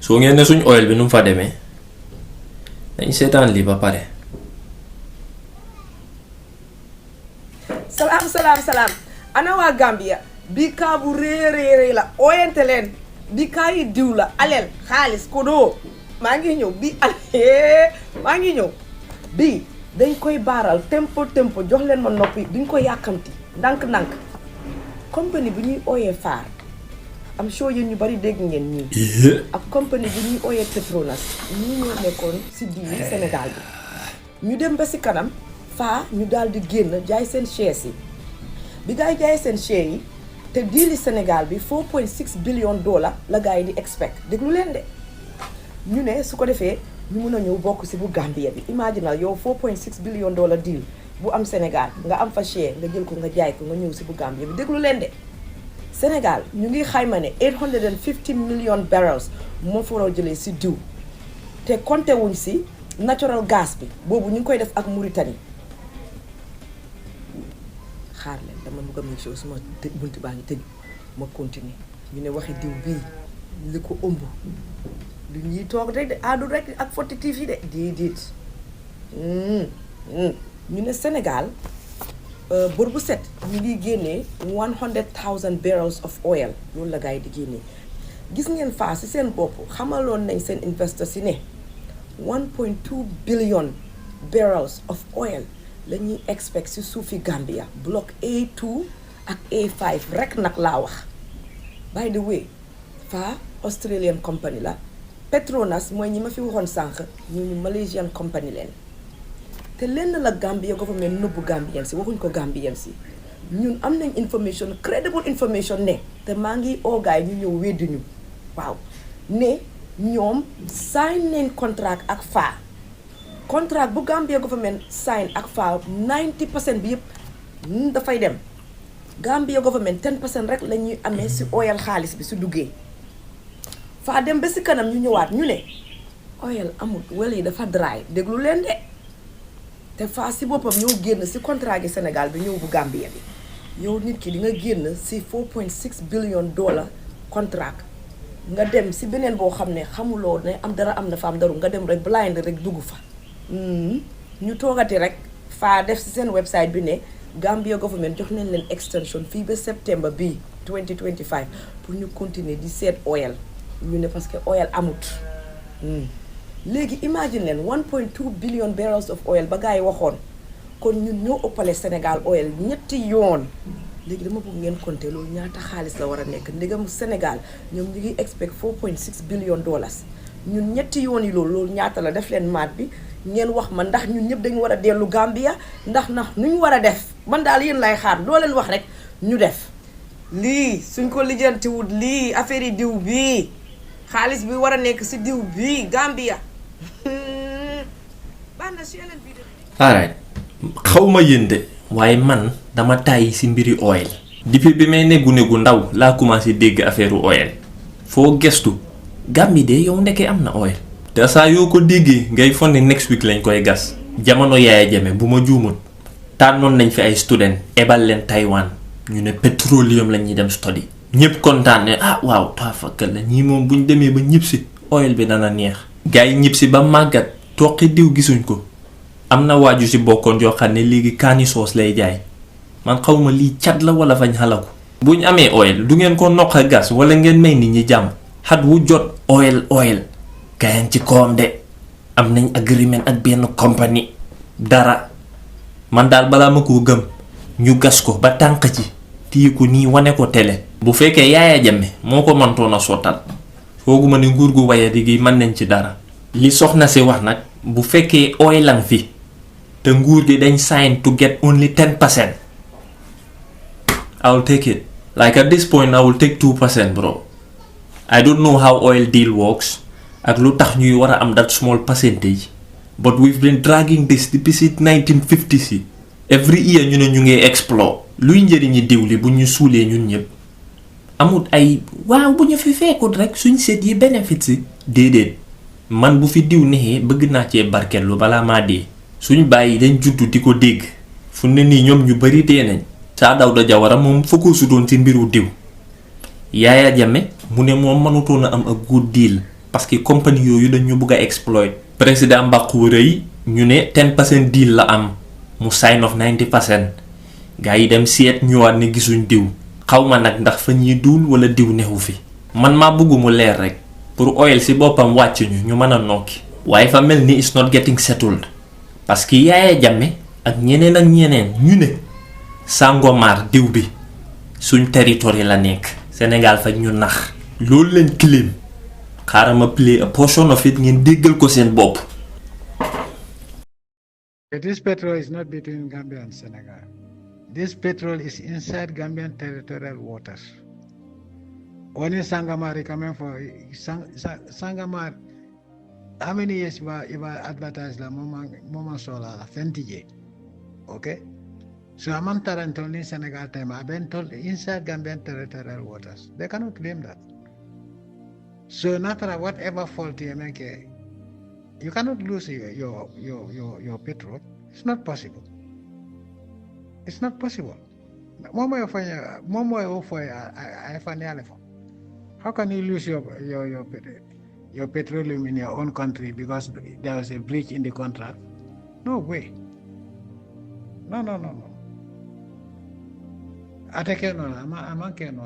so ngeen ne suñ oil bi nu fa demee dañ seetaan li ba pare. Salam. Ana waa Gambia bi kaa bu réeréeré la oyante leen bi kaa yi diw la aleel xaalis kodo maa ngi ñëw bi dañ koy baaral tempo jox leen ma noppi duñ ko yàkkamti ndànk compagnie bu ñuy ooyee Far am show yéen ñu bari dégg ngeen ñii ak compagnie bu ñuy ooyee Petronas ñii ñoo nekkoon si diwi Sénégal bi ñu dem ba si kanam Far ñu daal di génn jaay seen shares yi bi gaa yi jaay seen shares yi te diili Sénégal bi 4.6 billion dollars la gaa yi di expect déglu leen de ñu ne su ko defee ñu mun a ñëw bokk si bu Gambia bi imaginal yow 4.6 billion dollar deal bu am Sénégal nga am fa share nga jël ko nga jaay ko nga ñëw si bu Gambia bi déglu leen de Sénégal ñu ngi xayma ne 850 million barrels moo fa war a jëlee si diw te compté wuñ si natural gas bi boobu ñu ngi koy def ak Mauritanie xaar leen dama bëgg a make sure suma bunti baa ngi tëj ma continuer ñu ne waxi diw bii li ko ëmb du ñuy toog rek de aadu rek ak fotti tiif yi de déedéet ñu ne Sénégal bor bu set ñu ngi génnee 100,000 barrels of oil loolu la gars yi di génnee gis ngeen faa si seen bopp xamaloon nañ seen investors si ne 1.2 billion barrels of oil la ñuy expect si suufi Gambia bloc A2 ak A5 rek nag laa wax by the way faa Australian company la Petronas mooy ñi ma fi waxoon sànq ñu Malaysian company leen te lenn la Gambia government nëbbu Gambien si waxuñ ko Gambien si ñun am nañ information credible information ne te maa ngi oogaay ñu ñëw weddi ñu waaw ne ñoom sign nañ contract ak faa contract bu Gambia government sign ak faa 90% bi yëpp dafay dem Gambia government 10% rek la ñuy amee si oil xaalis bi su duggee faa dem ba si kanam ñu ñëwaat ñu ne oil amul wel yi dafa dry déglu leen de te faa si boppam ñoo génn si contrat gi Sénégal bi ñëw bu Gambia bi yow nit ki di nga génn si 4.6 billion dollar contract nga dem si beneen boo xam ne xamuloo ne am dara am na fa am daru nga dem rek blind rek dugg fa ñu toogati rek faa def si seen website bi ne Gambia government jox nañ leen extension fii ba septembre bii 2025 pour ñu continuer di seet oil ñu ne parce que oil amut léegi imagine leen 1.2 billion barrels of oil ba gars yi waxoon kon ñun ñoo ëppale Sénégal oil ñetti yoon léegi dama bëgg ngeen compter loolu ñaata xaalis la war a nekk ndegam Sénégal ñoom ñu ngi expect 4.6 billion dollars ñun ñetti yoon yi loolu ñaata la def leen maat bi ngeen wax ma ndax ñun ñëpp dañu war a dellu Gambia ndax nuñ war a def man daal yéen lay xaar doo leen wax rek ñu def lii suñ ko lijjantiwut lii affaire yi diw bii xaalis bi war a nekk si diw bii Gambia alright xaw ma yéen de waaye man dama tàyyi si mbiri oil depuis bi may neggu ndaw laa commencé dégg affaire oil foo gestu Gambie de yow nekkee am na oil te saa yoo ko déggee ngay fonne next week lañ koy gas jamono Yaya Jammeh bu ma juumut tànnoon nañ fi ay student ebal leen Taiwan ñu ne pétroleum la ñuy dem study ñëpp kontaan ne waaw taafakal la ñii moom buñ demee ba ñib si oil bi dana neex gars yi ñib si ba màggat toqi diw gisuñ ko am na waaju si bokkoon yoo xam ne léegi kaani soos lay jaay man xawma lii cat la wala fañ xalaku buñ amee oil du ngeen ko noq a gas wala ngeen may nit ñi jàmm xat wu jot oil gayan ci koom de am nañ agreement ak benn compagnie dara man daal balaa ma koo gëm ñu gas ko ba tànk ci tii ko nii wane ko télé bu fekkee Yaya Jammeh moo ko mëntoon a sottal fooguma ne nguur gu waye di gi mën nañ ci dara li soxna si wax nag bu fekkee oil lang fi te nguur gi dañ sign to get only 10%. I will take it. Like at this point, I will take 2%, bro. I don't know how oil deal works. Ak lu tax ñuy war a am that small percentage. But we've been dragging this depuis 1950s. Every year ñu ne ñu ngi explore. Luy njëriñi diw li bu ñu suulee ñun ñëpp. Amut ay waaw bu ñu fi fekkut rek suñ seet yi benefits yi. Déedéet. Man bu fi diw nexee bëgg naa cee barkeelu balaa maa dee. Suñ bàyyi dañ juddu di ko dégg. Fu ne nii ñoom ñu bari dee nañ. Saa Dawda Jawara moom focus doon ci mbiru diw. Yaya Jammeh mu ne moom mënutoon a am a good deal parce que compagnie yooyu dañu bëgg a exploit. président Mbakku rëy ñu ne 10% deal la am mu sign off 90%. gaa yi dem seet ñëwaat ne gisuñ diw xaw ma nag ndax fa ñuy duul wala diw neexu fi man maa bëgg mu leer rek pour oil si boppam wàcc ñu mën a nokki waaye fa mel ni it's not getting settled parce que Yaya Jammeh ak ñeneen ñu ne Sangomar diw bi suñ territoire la nekk Sénégal fa ñu nax loolu leen claim xaaral ma play a portion of it ngeen déggal ko seen bopp. This petrol is not between Gambia and Senegal. This petrol is inside Gambian territorial waters. Only Sangomar is coming for Sangomar. How many years you advertised la Mama Sola Fentije? Okay? So I'm on Taranton in Senegal time. I've been told inside Gambian territorial waters. They cannot claim that. So no matter whatever fault you make, you cannot lose your petrol. It's not possible. It's not possible. How can you lose your petroleum in your own country because there was a breach in the contract? No way. No. No,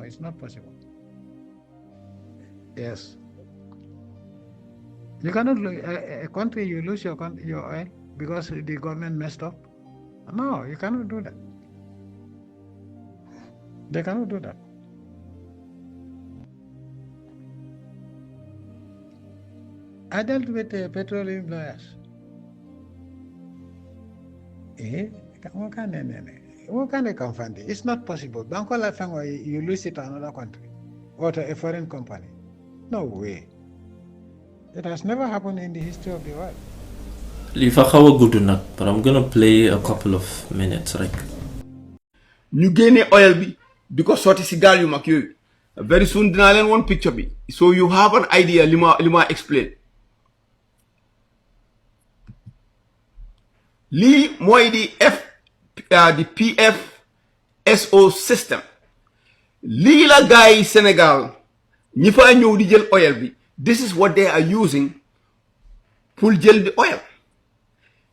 it's not possible. Yes. You cannot lose a country, you lose your oil because the government messed up. No, you cannot do that. They cannot do that. I dealt with petroleum lawyers. What can they confront it? It's not possible. Bankola Fango, you lose it to another country or to a foreign company. No way. It has never happened in the history of the world. Lifa xawa gudd nak, but I'm gonna play a couple of minutes rek. ñu génne oil bi di ko sotti si gaal yu mag yooyu very soon dinaa leen woon picture bi so you have an idea li ma explain lii mooy di PFSO system lii la gaay Sénégal ñi fa ñëw di jël oil bi this is what they are using pour jël di oil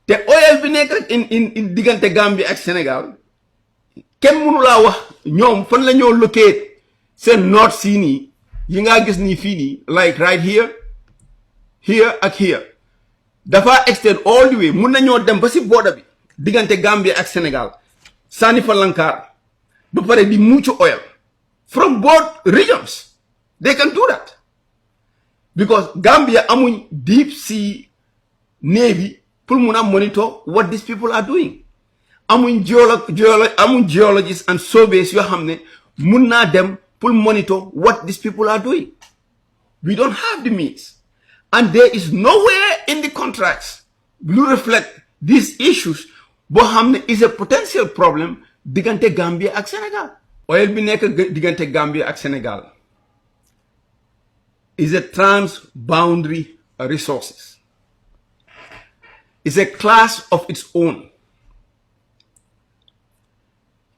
te oil bi nekk in diggante Gambie ak Sénégal kenn mënu laa wax ñoom fan la ñoo locate seen North Sea nii yi nga gis nii fii nii like right here ak here dafa extend all the way mun nañoo dem ba si border bi diggante Gambia ak Sénégal sànni fa lankaar ba pare di mucc oil from both regions they can do that because Gambia amuñ deep sea navy pour mun a monitor what these people are doing amuñ geologists and surveys yoo xam ne mun naa dem pour monitor what these people are doing. We don't have the means. And there is nowhere in the contracts will reflect these issues boo xam ne is a potential problem diggante Gambia ak Senegal. Oil bi nekk diggante Gambia ak Senegal is a transboundary resources. It's a class of its own.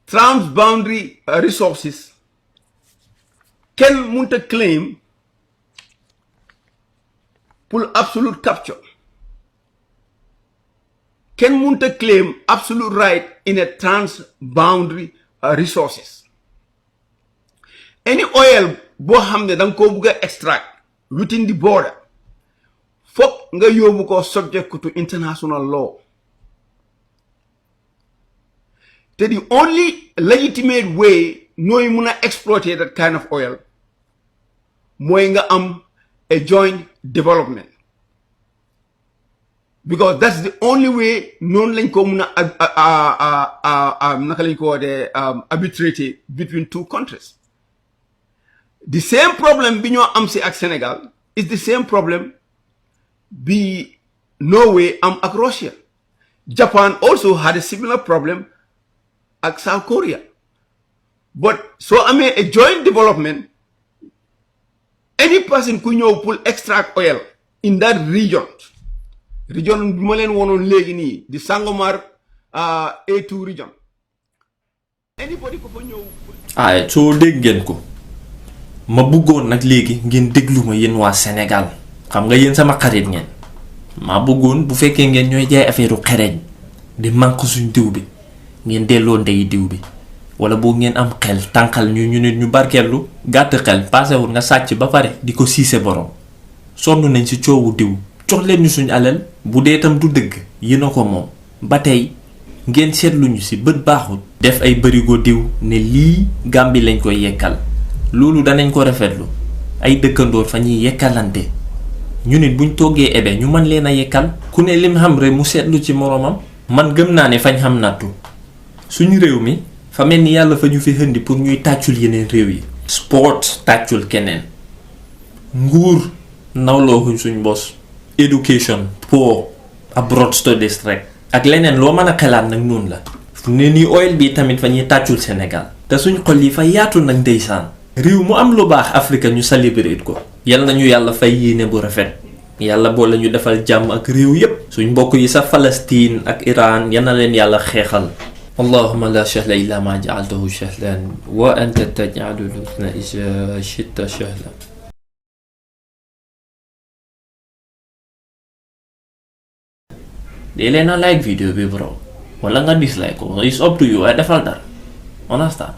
Transboundary resources can munta claim pour absolute capture. Can munta claim absolute right in a transboundary resources. Any oil boo xam ne danga ko bëgg a extract within the border fokk nga yóbbu ko subject to international law. Te the only legitimate way nooy mun a exploiter that kind of oil mooy nga am a joint development because that's the only way noonu lañ ko mun a naka lañ ko de arbitrate between two countries. The same problem bi ñoo am si ak Senegal is the same problem bi Norway am ak Russia. Japan also had a similar problem ak South Korea. But so amee a joint development any person ku ñëw pour extract oil in that region bi ma leen wonoon léegi nii di Sangomar A2 region anybody ko fa ñëw soo dégg ngeen ko ma bëggoon nag léegi ngeen déglu ma yéen waa Sénégal xam nga yéen sama xarit ngeen maa bëggoon bu fekkee ngeen ñooy jaay affaireu xereñ di manque suñ diw bi ngeen delloo ndey diw bi wala boo ngeen am xel tànkal ñu nit ñu barkeelu gàtt xel paasewul nga sàcc ba pare di ko siise borom sonn nañ ci coowu diw jox leen ñu suñ alal bu dee tam du dëgg yéen a ko moom ba tey ngeen seetluñu ci bët baaxul def ay bërigo diw ne lii Gambie lañ koy yekkal loolu danañ ko rafetlu ay dëkkandoor fa ñuy yekkalante ñu nit buñ toggee ebe ñu mën leen a yekkal ku ne lim xam rek mu seetlu ci moroomam man gëm naa ne fañ xam nattu suñu réew mi fa mel ni yàlla fa ñu fi hëndi pour ñuy tàccul yeneen réew yi sport tàccul keneen nguur nawlooxuñ suñ bos education pour abroad studies rek ak leneen loo mën a xelaat nag noonu la fu ne nii oil bi tamit fa ñuy tàccul Sénégal te suñ xol yi fa yaatu nag ndeysaan réew mu am lu baax Afrique ñu célébrer ko yal nañu yàlla fay yéene bu rafet yàlla boole ñu defal jàmm ak réew yépp suñ mbokk yi sa Palestine ak Iran yal na leen yàlla xeexal allahumma la sahla illa ma ja'altahu sahlan wa anta taj'alul huzna idha shi'ta sahlan dee leen a like video bi bro wala nga dislike ko it's up to you ay defal dara understand